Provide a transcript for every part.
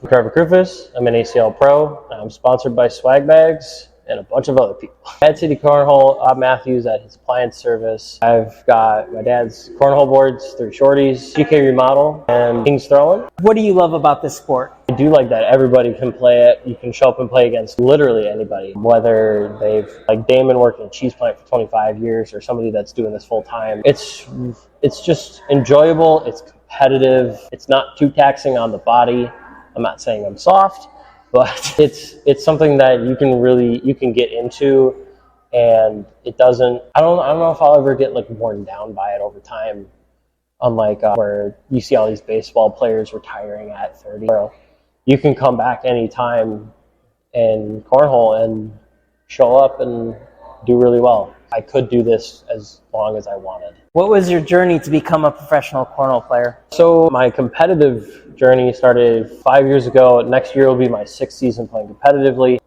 I'm Trevor Kufuss. I'm an ACL pro. I'm sponsored by Swag Bags and a bunch of other people. At City Cornhole, Bob Matthews at his appliance service. I've got my dad's cornhole boards, 3 shorties, GK Remodel, and King's Throwing. What do you love about this sport? I do like that everybody can play it. You can show up and play against literally anybody, whether they've, like Damon, worked in a cheese plant for 25 years or somebody that's doing this full time. It's just enjoyable. It's competitive. It's not too taxing on the body. I'm not saying I'm soft, but it's something that you can get into, and it doesn't. I don't know if I'll ever get like worn down by it over time. Unlike where you see all these baseball players retiring at 30, you can come back anytime in cornhole and show up and do really well. I could do this as long as I wanted. What was your journey to become a professional cornhole player? So my competitive journey started 5 years ago. Next year will be my 6th season playing competitively.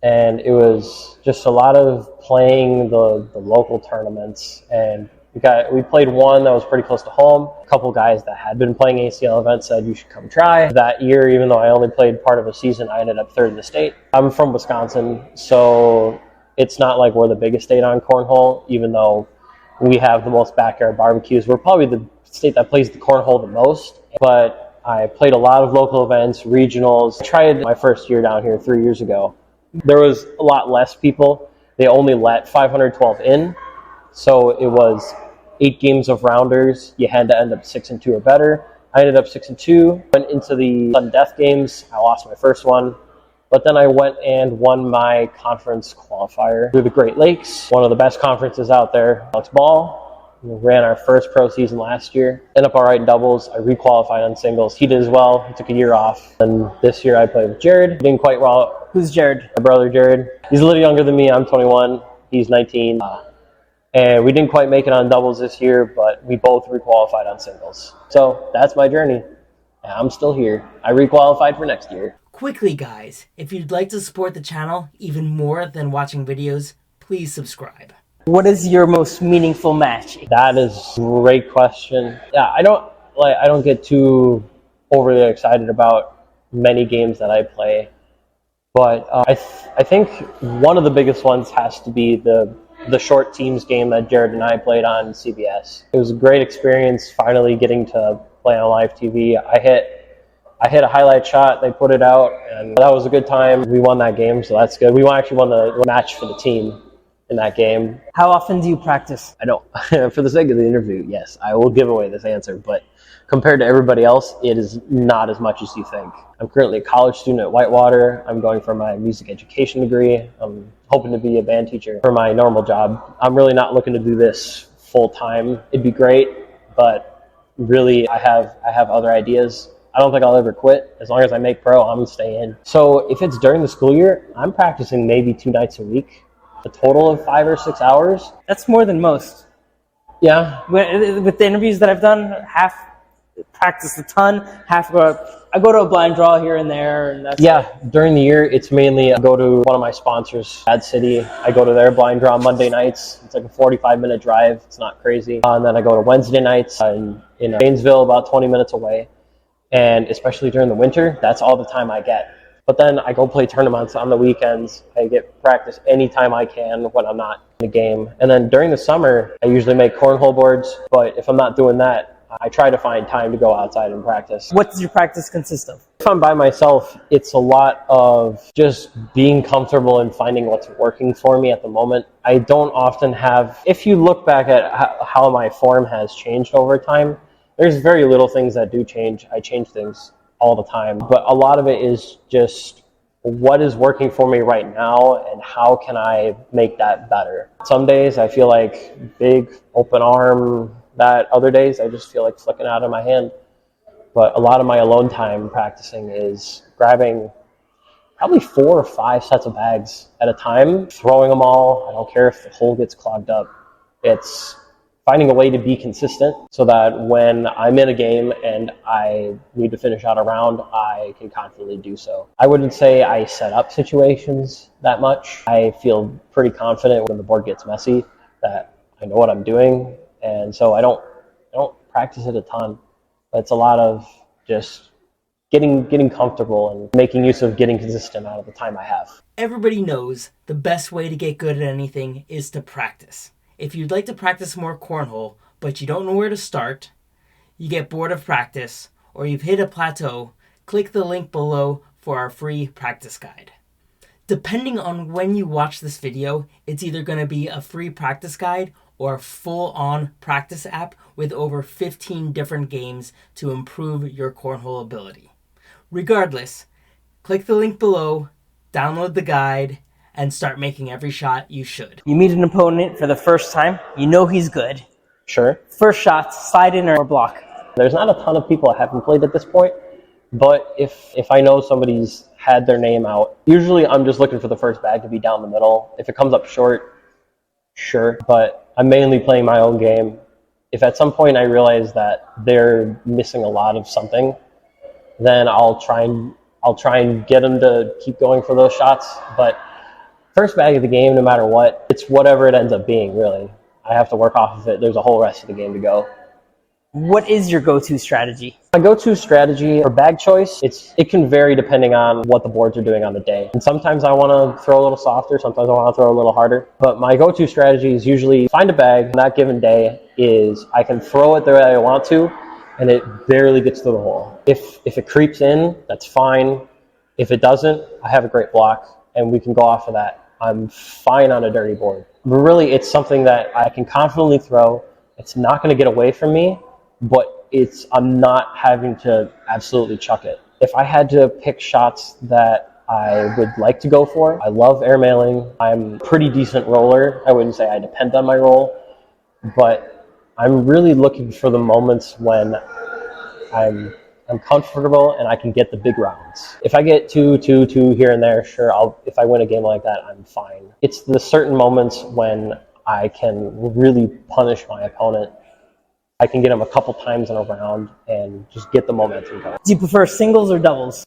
And it was just a lot of playing the local tournaments. And we played one that was pretty close to home. A couple guys that had been playing ACL events said you should come try. That year, even though I only played part of a season, I ended up 3rd in the state. I'm from Wisconsin, so it's not like we're the biggest state on cornhole, even though we have the most backyard barbecues. We're probably the state that plays the cornhole the most, but I played a lot of local events, regionals. I tried my first year down here 3 years ago. There was a lot less people. They only let 512 in, so it was 8 games of rounders. You had to end up 6-2 or better. I ended up 6-2. Went into the sudden death games. I lost my first one. But then I went and won my conference qualifier through the Great Lakes, one of the best conferences out there. Alex Ball, we ran our first pro season last year. Ended up all right in doubles. I requalified on singles. He did as well. He took a year off. And this year I played with Jared. Doing quite well. Who's Jared? My brother Jared. He's a little younger than me. I'm 21. He's 19. And we didn't quite make it on doubles this year, but we both requalified on singles. So that's my journey. And I'm still here. I requalified for next year. Quickly, guys, if you'd like to support the channel even more than watching videos, please subscribe. What is your most meaningful match? That is a great question. Yeah, I don't get too overly excited about many games that I play, but I think one of the biggest ones has to be the short teams game that Jared and I played on CBS. It was a great experience finally getting to play on live TV. I hit a highlight shot, they put it out, and that was a good time. We won that game, so that's good. We actually won the match for the team in that game. How often do you practice? I don't. For the sake of the interview, yes, I will give away this answer, but compared to everybody else, it is not as much as you think. I'm currently a college student at Whitewater. I'm going for my music education degree. I'm hoping to be a band teacher for my normal job. I'm really not looking to do this full time. It'd be great, but really I have other ideas. I don't think I'll ever quit. As long as I make pro, I'm going to stay in. So if it's during the school year, I'm practicing maybe 2 nights a week, a total of 5 or 6 hours. That's more than most. Yeah. With the interviews that I've done, half practice a ton, half I go to a blind draw here and there. And that's during the year, it's mainly I go to one of my sponsors, Ad City. I go to their blind draw Monday nights. It's like a 45-minute drive. It's not crazy. And then I go to Wednesday nights in Janesville, about 20 minutes away. And especially during the winter, that's all the time I get. But then I go play tournaments on the weekends. I get practice anytime I can when I'm not in the game. And then during the summer, I usually make cornhole boards. But if I'm not doing that, I try to find time to go outside and practice. What does your practice consist of? If I'm by myself, it's a lot of just being comfortable and finding what's working for me at the moment. I don't often have, if you look back at how my form has changed over time, there's very little things that do change. I change things all the time, but a lot of it is just what is working for me right now and how can I make that better. Some days I feel like big open arm, that other days I just feel like flicking out of my hand. But a lot of my alone time practicing is grabbing probably 4 or 5 sets of bags at a time, throwing them all. I don't care if the hole gets clogged up. It's finding a way to be consistent so that when I'm in a game and I need to finish out a round, I can confidently do so. I wouldn't say I set up situations that much. I feel pretty confident when the board gets messy that I know what I'm doing, and so I don't practice it a ton. But it's a lot of just getting comfortable and making use of getting consistent out of the time I have. Everybody knows the best way to get good at anything is to practice. If you'd like to practice more cornhole, but you don't know where to start, you get bored of practice, or you've hit a plateau, click the link below for our free practice guide. Depending on when you watch this video, it's either going to be a free practice guide or a full-on practice app with over 15 different games to improve your cornhole ability. Regardless, click the link below, download the guide, and start making every shot you should. You meet an opponent for the first time, you know he's good. Sure. First shot, slide in or block. There's not a ton of people I haven't played at this point, but if I know somebody's had their name out, usually I'm just looking for the first bag to be down the middle. If it comes up short, sure, but I'm mainly playing my own game. If at some point I realize that they're missing a lot of something, then I'll try and get them to keep going for those shots. But first bag of the game, no matter what, it's whatever it ends up being, really. I have to work off of it. There's a whole rest of the game to go. What is your go-to strategy? My go-to strategy for bag choice, it can vary depending on what the boards are doing on the day. And sometimes I want to throw a little softer, sometimes I want to throw a little harder. But my go-to strategy is usually find a bag on that given day is I can throw it the way I want to, and it barely gets to the hole. If it creeps in, that's fine. If it doesn't, I have a great block, and we can go off of that. I'm fine on a dirty board. But really, it's something that I can confidently throw. It's not going to get away from me, but I'm not having to absolutely chuck it. If I had to pick shots that I would like to go for, I love airmailing. I'm a pretty decent roller. I wouldn't say I depend on my roll, but I'm really looking for the moments when I'm comfortable and I can get the big rounds. If I get two here and there, sure, if I win a game like that, I'm fine. It's the certain moments when I can really punish my opponent. I can get them a couple times in a round and just get the momentum going. Do you prefer singles or doubles?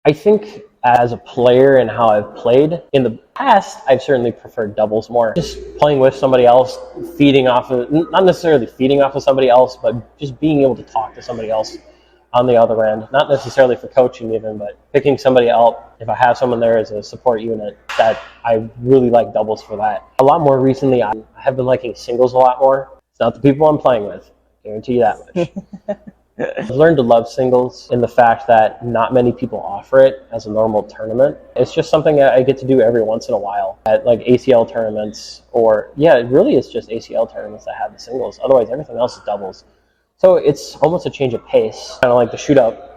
I think as a player and how I've played, in the past, I've certainly preferred doubles more. Just playing with somebody else, not necessarily feeding off of somebody else, but just being able to talk to somebody else on the other end. Not necessarily for coaching even, but picking somebody out. If I have someone there as a support unit, that I really like doubles for that. A lot more recently, I have been liking singles a lot more. It's not the people I'm playing with, I guarantee you that much. I've learned to love singles in the fact that not many people offer it as a normal tournament. It's just something I get to do every once in a while at like ACL tournaments, or it really is just ACL tournaments that have the singles. Otherwise, everything else is doubles. So it's almost a change of pace. Kind of like the shootout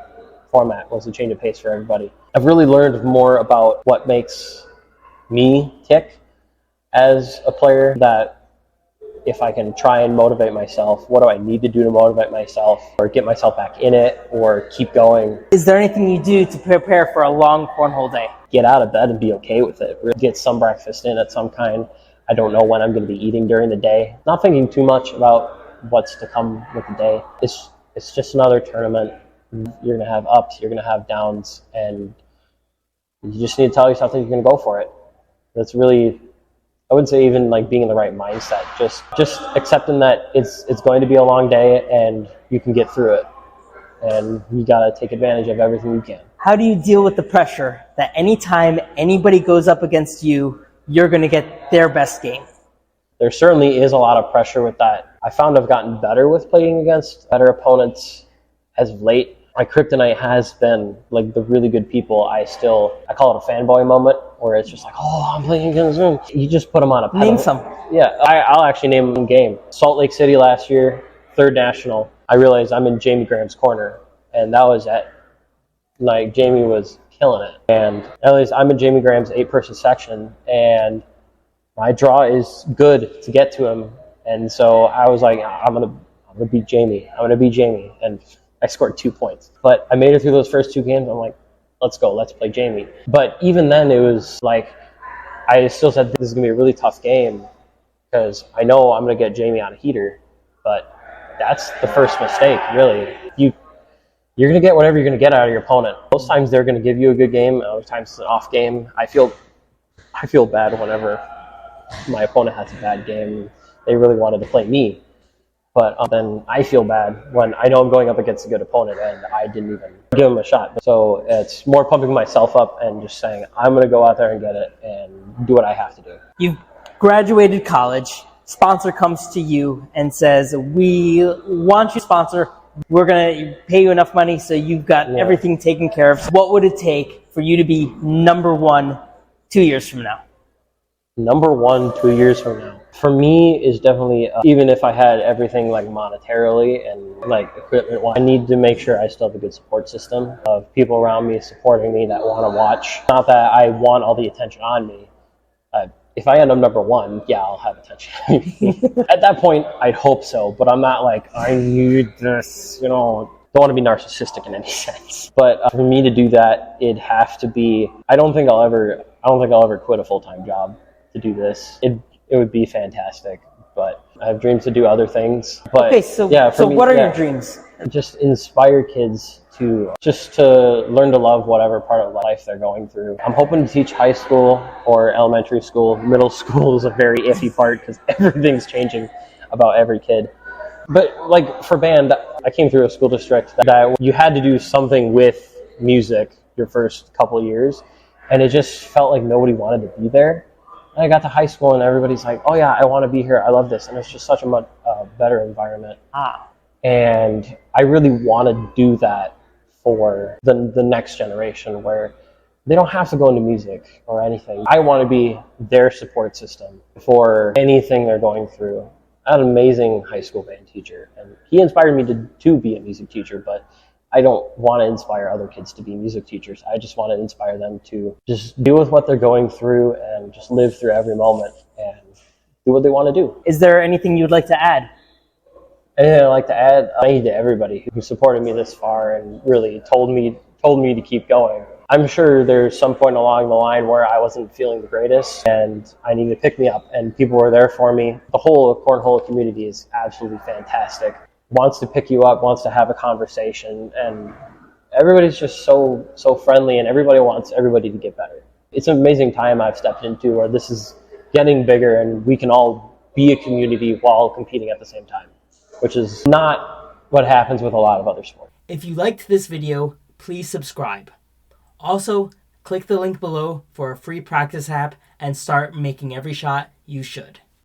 format was a change of pace for everybody. I've really learned more about what makes me tick as a player, that if I can try and motivate myself, what do I need to do to motivate myself or get myself back in it or keep going? Is there anything you do to prepare for a long cornhole day? Get out of bed and be okay with it. Get some breakfast in of some kind. I don't know when I'm going to be eating during the day. Not thinking too much about what's to come with the day. It's just another tournament. You're going to have ups, you're going to have downs, and you just need to tell yourself that you're going to go for it. That's really, I wouldn't say even like being in the right mindset, just accepting that it's going to be a long day and you can get through it, and you got to take advantage of everything you can. How do you deal with the pressure that anytime anybody goes up against you, you're going to get their best game? There certainly is a lot of pressure with that. I found I've gotten better with playing against better opponents as of late. My kryptonite has been like the really good people. I call it a fanboy moment, where it's just like, oh, I'm playing against them. You just put them on a pedal. Name some. Yeah, I'll actually name them game. Salt Lake City last year, 3rd National. I realized I'm in Jamie Graham's corner, and that was Jamie was killing it. And at least I'm in Jamie Graham's 8-person section, and my draw is good to get to him. And so I was like, I'm gonna beat Jamie. I'm gonna beat Jamie. And I scored 2 points. But I made it through those first 2 games. I'm like, let's go, let's play Jamie. But even then, it was like, I still said this is gonna be a really tough game because I know I'm gonna get Jamie on a heater. But that's the first mistake, really. You're gonna get whatever you're gonna get out of your opponent. Most times they're gonna give you a good game. Other times it's an off game. I feel bad whenever my opponent has a bad game. They really wanted to play me. But then I feel bad when I know I'm going up against a good opponent and I didn't even give him a shot. So it's more pumping myself up and just saying, I'm going to go out there and get it and do what I have to do. You've graduated college. Sponsor comes to you and says, we want you to sponsor. We're going to pay you enough money so you've got everything taken care of. What would it take for you to be number one 2 years from now? Number one 2 years from now for me is definitely even if I had everything like monetarily and like equipment, I need to make sure I still have a good support system of people around me supporting me that want to watch. Not that I want all the attention on me. If I end up number one, yeah, I'll have attention. At that point, I'd hope so, but I'm not like, I need this, don't want to be narcissistic in any sense. But for me to do that, it'd have to be, I don't think I'll ever quit a full-time job to do this. It would be fantastic, but I have dreams to do other things. But okay, so what are your dreams? Just inspire kids to learn to love whatever part of life they're going through. I'm hoping to teach high school or elementary school. Middle school is a very iffy part because everything's changing about every kid. But like for band, I came through a school district that you had to do something with music your first couple of years, and it just felt like nobody wanted to be there. And I got to high school and everybody's like, oh yeah, I want to be here. I love this. And it's just such a much better environment. And I really want to do that for the next generation where they don't have to go into music or anything. I want to be their support system for anything they're going through. I had an amazing high school band teacher, and he inspired me to be a music teacher, but I don't want to inspire other kids to be music teachers. I just want to inspire them to just deal with what they're going through and just live through every moment and do what they want to do. Is there anything you'd like to add? Anything I'd like to add? Thank you to everybody who supported me this far and really told me to keep going. I'm sure there's some point along the line where I wasn't feeling the greatest and I needed to pick me up, and people were there for me. The whole Cornhole community is absolutely fantastic. Wants to pick you up, wants to have a conversation, and everybody's just so friendly, and everybody wants everybody to get better. It's an amazing time I've stepped into where this is getting bigger and we can all be a community while competing at the same time, which is not what happens with a lot of other sports. If you liked this video, please subscribe. Also, click the link below for a free practice app and start making every shot you should.